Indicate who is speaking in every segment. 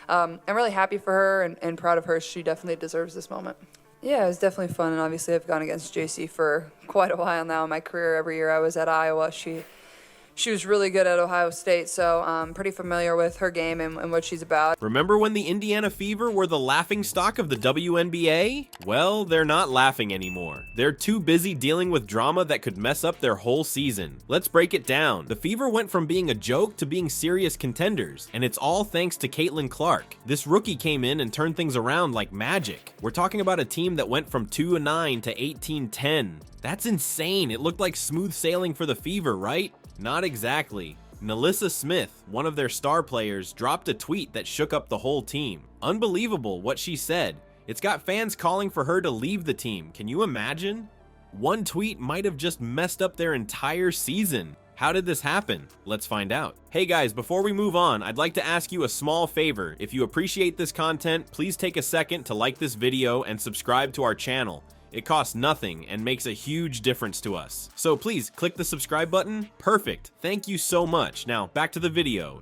Speaker 1: I'm really happy for her and proud of her. She definitely deserves this moment. Yeah, it was definitely fun, and obviously I've gone against JC for quite a while now in my career. Every year I was at Iowa, she was really good at Ohio State, so I'm pretty familiar with her game and what she's about.
Speaker 2: Remember when the Indiana Fever were the laughingstock of the WNBA? Well, they're not laughing anymore. They're too busy dealing with drama that could mess up their whole season. Let's break it down. The Fever went from being a joke to being serious contenders, and it's all thanks to Caitlin Clark. This rookie came in and turned things around like magic. We're talking about a team that went from 2-9 to 18-10. That's insane. It looked like smooth sailing for the Fever, right? Not exactly. NaLyssa Smith, one of their star players, dropped a tweet that shook up the whole team. Unbelievable what she said. It's got fans calling for her to leave the team. Can you imagine? One tweet might have just messed up their entire season. How did this happen? Let's find out. Hey guys, before we move on, I'd like to ask you a small favor. If you appreciate this content, please take a second to like this video and subscribe to our channel. It costs nothing and makes a huge difference to us. So please click the subscribe button. Perfect. Thank you so much. Now back to the video.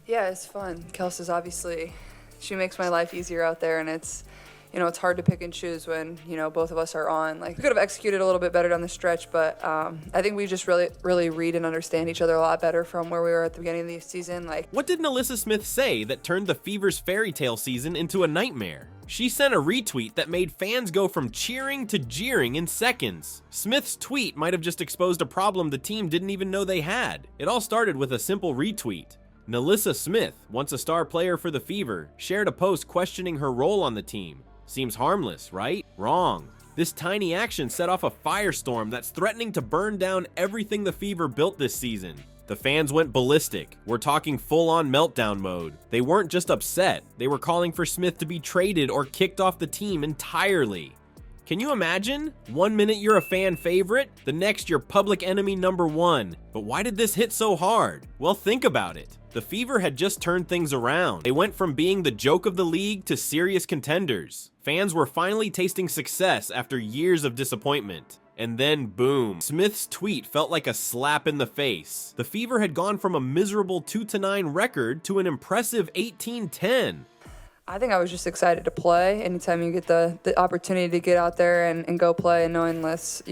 Speaker 1: Yeah, it's fun. Kelsey's obviously, she makes my life easier out there, and it's hard to pick and choose when, both of us are on. Like, we could have executed a little bit better down the stretch, but I think we just really read and understand each other a lot better from where we were at the beginning of the season. Like,
Speaker 2: what did NaLyssa Smith say that turned the Fever's fairy tale season into a nightmare? She sent a retweet that made fans go from cheering to jeering in seconds. Smith's tweet might have just exposed a problem the team didn't even know they had. It all started with a simple retweet. NaLyssa Smith, once a star player for the Fever, shared a post questioning her role on the team. Seems harmless, right? Wrong. This tiny action set off a firestorm that's threatening to burn down everything the Fever built this season. The fans went ballistic. We're talking full-on meltdown mode. They weren't just upset, they were calling for Smith to be traded or kicked off the team entirely. Can you imagine? 1 minute you're a fan favorite, the next you're public enemy number 1. But why did this hit so hard? Well, think about it. The Fever had just turned things around. They went from being the joke of the league to serious contenders. Fans were finally tasting success after years of disappointment. And then boom, Smith's tweet felt like a slap in the face. The Fever had gone from a miserable 2-9 record to an impressive 18-10.
Speaker 1: I think I was just excited to play. Anytime you get the opportunity to get out there and go play, and knowing this,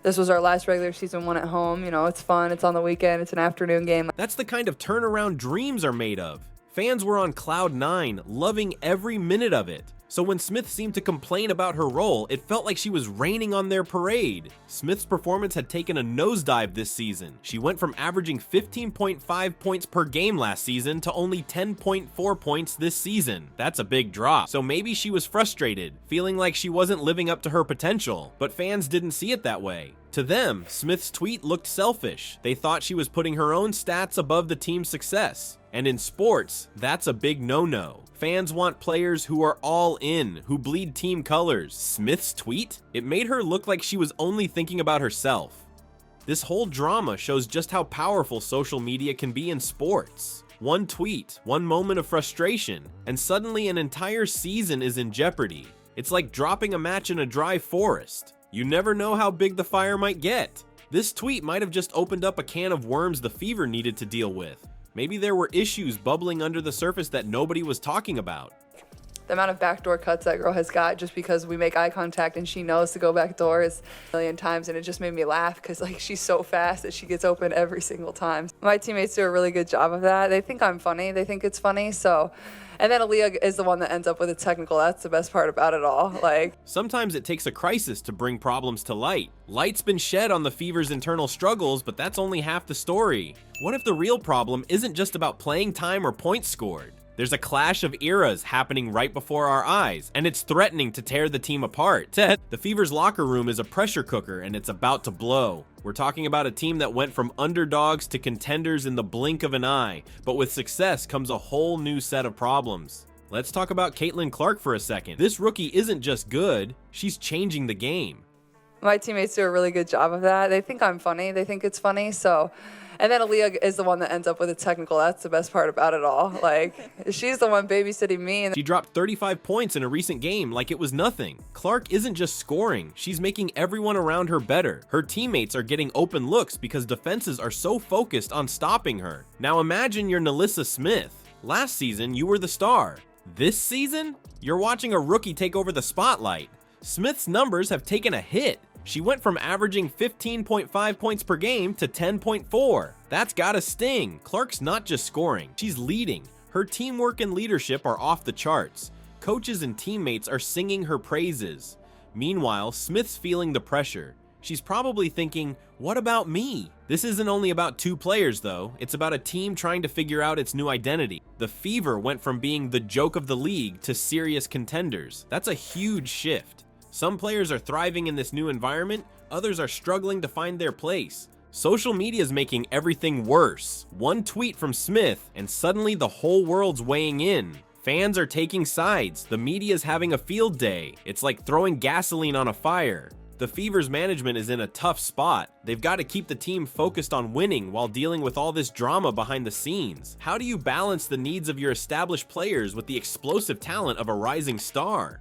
Speaker 1: this was our last regular season one at home. It's fun, it's on the weekend, it's an afternoon game.
Speaker 2: That's the kind of turnaround dreams are made of. Fans were on cloud 9, loving every minute of it. So when Smith seemed to complain about her role, it felt like she was raining on their parade. Smith's performance had taken a nosedive this season. She went from averaging 15.5 points per game last season to only 10.4 points this season. That's a big drop. So maybe she was frustrated, feeling like she wasn't living up to her potential, but fans didn't see it that way. To them, Smith's tweet looked selfish. They thought she was putting her own stats above the team's success. And in sports, that's a big no-no. Fans want players who are all in, who bleed team colors. Smith's tweet? It made her look like she was only thinking about herself. This whole drama shows just how powerful social media can be in sports. One tweet, one moment of frustration, and suddenly an entire season is in jeopardy. It's like dropping a match in a dry forest. You never know how big the fire might get. This tweet might have just opened up a can of worms the Fever needed to deal with. Maybe there were issues bubbling under the surface that nobody was talking about.
Speaker 1: The amount of backdoor cuts that girl has got just because we make eye contact and she knows to go backdoor is a million times, and it just made me laugh because she's so fast that she gets open every single time. My teammates do a really good job of that. They think I'm funny. They think it's funny. And then Aaliyah is the one that ends up with a technical. That's the best part about it all.
Speaker 2: Sometimes it takes a crisis to bring problems to light. Light's been shed on the Fever's internal struggles, but that's only half the story. What if the real problem isn't just about playing time or points scored? There's a clash of eras happening right before our eyes, and it's threatening to tear the team apart. The Fever's locker room is a pressure cooker, and it's about to blow. We're talking about a team that went from underdogs to contenders in the blink of an eye, but with success comes a whole new set of problems. Let's talk about Caitlin Clark for a second. This rookie isn't just good, she's changing the game.
Speaker 1: My teammates do a really good job of that. They think I'm funny. They think it's funny. And then Aaliyah is the one that ends up with a technical. That's the best part about it all. She's the one babysitting me.
Speaker 2: She dropped 35 points in a recent game like it was nothing. Clark isn't just scoring, she's making everyone around her better. Her teammates are getting open looks because defenses are so focused on stopping her. Now imagine you're NaLyssa Smith. Last season, you were the star. This season, you're watching a rookie take over the spotlight. Smith's numbers have taken a hit. She went from averaging 15.5 points per game to 10.4. That's gotta sting. Clark's not just scoring, she's leading. Her teamwork and leadership are off the charts. Coaches and teammates are singing her praises. Meanwhile, Smith's feeling the pressure. She's probably thinking, what about me? This isn't only about two players though, it's about a team trying to figure out its new identity. The Fever went from being the joke of the league to serious contenders. That's a huge shift. Some players are thriving in this new environment, others are struggling to find their place. Social media is making everything worse. One tweet from Smith, and suddenly the whole world's weighing in. Fans are taking sides, the media's having a field day. It's like throwing gasoline on a fire. The Fever's management is in a tough spot. They've got to keep the team focused on winning while dealing with all this drama behind the scenes. How do you balance the needs of your established players with the explosive talent of a rising star?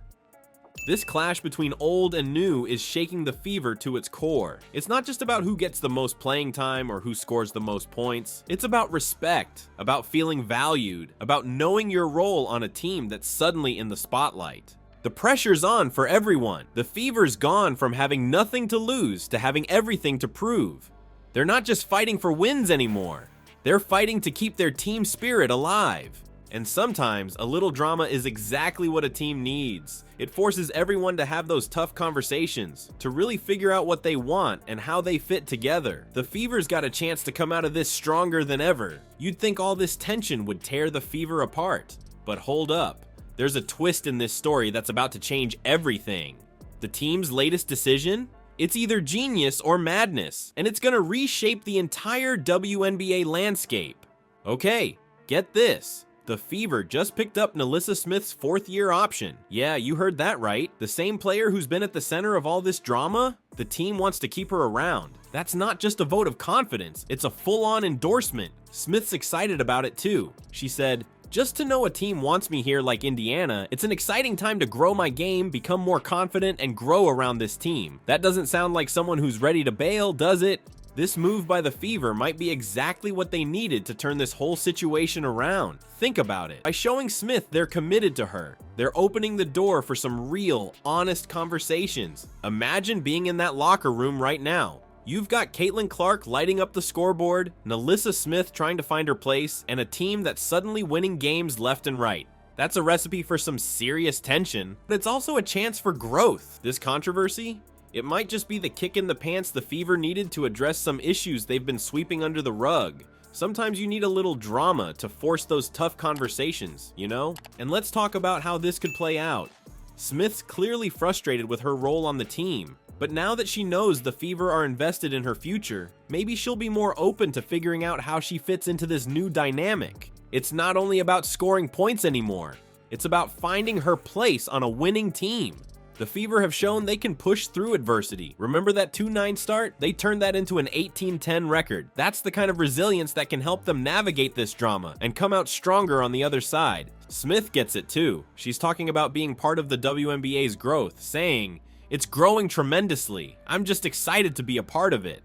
Speaker 2: This clash between old and new is shaking the Fever to its core. It's not just about who gets the most playing time or who scores the most points. It's about respect, about feeling valued, about knowing your role on a team that's suddenly in the spotlight. The pressure's on for everyone. The Fever's gone from having nothing to lose to having everything to prove. They're not just fighting for wins anymore. They're fighting to keep their team spirit alive. And sometimes, a little drama is exactly what a team needs. It forces everyone to have those tough conversations, to really figure out what they want and how they fit together. The Fever's got a chance to come out of this stronger than ever. You'd think all this tension would tear the Fever apart. But hold up. There's a twist in this story that's about to change everything. The team's latest decision? It's either genius or madness, and it's gonna reshape the entire WNBA landscape. Okay, get this. The Fever just picked up NaLyssa Smith's fourth-year option. Yeah, you heard that right. The same player who's been at the center of all this drama? The team wants to keep her around. That's not just a vote of confidence, it's a full-on endorsement. Smith's excited about it too. She said, "Just to know a team wants me here like Indiana, it's an exciting time to grow my game, become more confident, and grow around this team." That doesn't sound like someone who's ready to bail, does it? This move by the Fever might be exactly what they needed to turn this whole situation around. Think about it. By showing Smith they're committed to her, they're opening the door for some real, honest conversations. Imagine being in that locker room right now. You've got Caitlin Clark lighting up the scoreboard, NaLyssa Smith trying to find her place, and a team that's suddenly winning games left and right. That's a recipe for some serious tension, but it's also a chance for growth. This controversy? It might just be the kick in the pants the Fever needed to address some issues they've been sweeping under the rug. Sometimes you need a little drama to force those tough conversations, you know? And let's talk about how this could play out. Smith's clearly frustrated with her role on the team, but now that she knows the Fever are invested in her future, maybe she'll be more open to figuring out how she fits into this new dynamic. It's not only about scoring points anymore, it's about finding her place on a winning team. The Fever have shown they can push through adversity. Remember that 2-9 start? They turned that into an 18-10 record. That's the kind of resilience that can help them navigate this drama and come out stronger on the other side. Smith gets it too. She's talking about being part of the WNBA's growth, saying, "It's growing tremendously. I'm just excited to be a part of it."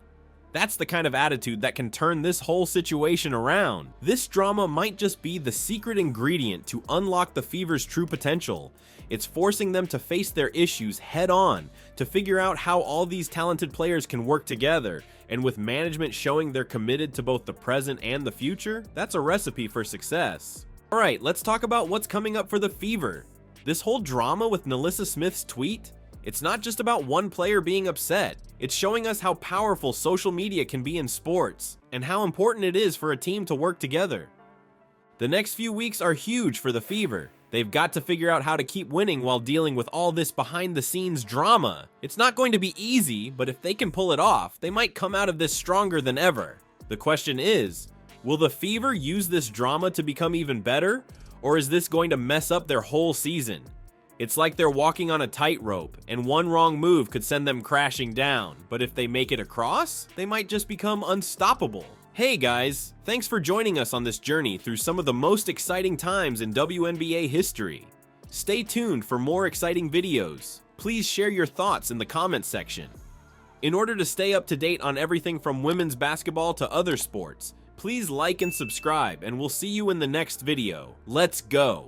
Speaker 2: That's the kind of attitude that can turn this whole situation around. This drama might just be the secret ingredient to unlock the Fever's true potential. It's forcing them to face their issues head on, to figure out how all these talented players can work together, and with management showing they're committed to both the present and the future, that's a recipe for success. Alright, let's talk about what's coming up for the Fever. This whole drama with NaLyssa Smith's tweet? It's not just about one player being upset. It's showing us how powerful social media can be in sports, and how important it is for a team to work together. The next few weeks are huge for the Fever. They've got to figure out how to keep winning while dealing with all this behind-the-scenes drama. It's not going to be easy, but if they can pull it off, they might come out of this stronger than ever. The question is, will the Fever use this drama to become even better, or is this going to mess up their whole season? It's like they're walking on a tightrope, and one wrong move could send them crashing down, but if they make it across, they might just become unstoppable. Hey guys, thanks for joining us on this journey through some of the most exciting times in WNBA history. Stay tuned for more exciting videos. Please share your thoughts in the comments section. In order to stay up to date on everything from women's basketball to other sports, Please like and subscribe, and we'll see you in the next video. Let's go!